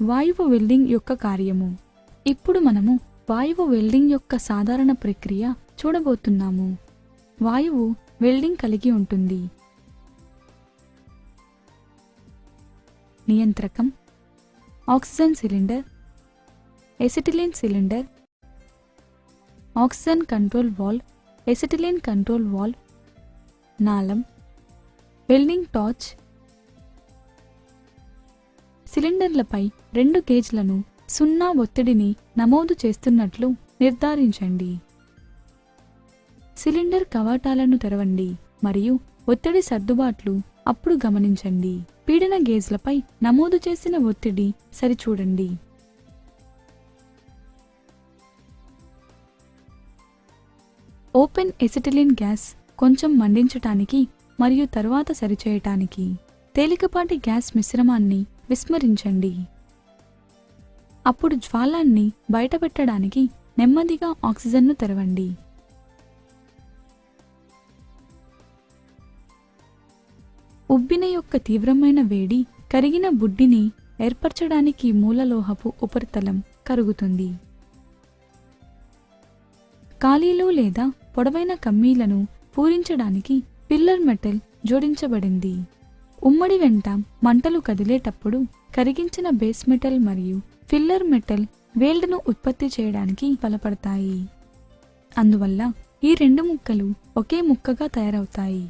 వాయువు వెల్డింగ్ యొక్క కార్యము. ఇప్పుడు మనము వాయువు వెల్డింగ్ యొక్క సాధారణ ప్రక్రియ చూడబోతున్నాము. వాయువు వెల్డింగ్ కలిగి ఉంటుంది. నియంత్రకం, oxygen cylinder, acetylene cylinder, oxygen control valve, acetylene control valve, నాళం, వెల్డింగ్ టార్చ్. సిలిండర్లపై 2 గేజ్లను 0 ఒత్తిడిని నమోదు చేస్తున్నట్లు నిర్ధారించండి. సిలిండర్ కవాటాలను తెరవండి మరియు ఒత్తిడి సర్దుబాట్లు అప్పుడు గమనించండి. పీడన గేజ్లపై నమోదు చేసిన ఒత్తిడి సరిచూడండి. ఓపెన్ ఎసిటిలిన్ గ్యాస్ కొంచెం మండించటానికి మరియు తరువాత సరిచేయటానికి. తేలికపాటి గ్యాస్ మిశ్రమాన్ని విస్మరించండి. అప్పుడు జ్వాలాన్ని బయటపెట్టడానికి నెమ్మదిగా ఆక్సిజన్ను తెరవండి. ఉబ్బిన యొక్క తీవ్రమైన వేడి కరిగిన బుడ్డిని ఏర్పరచడానికి మూలలోహపు ఉపరితలం కరుగుతుంది. ఖాళీలు లేదా పొడవైన కమ్మీలను పూరించడానికి పిల్లర్ మెటల్ జోడించబడింది. ఉమ్మడి వెంట మంటలు కదిలేటప్పుడు కరిగించిన బేస్ మెటల్ మరియు ఫిల్లర్ మెటల్ వేల్డ్ను ఉత్పత్తి చేయడానికి బలపడతాయి. అందువల్ల ఈ 2 ముక్కలు ఒకే ముక్కగా తయారవుతాయి.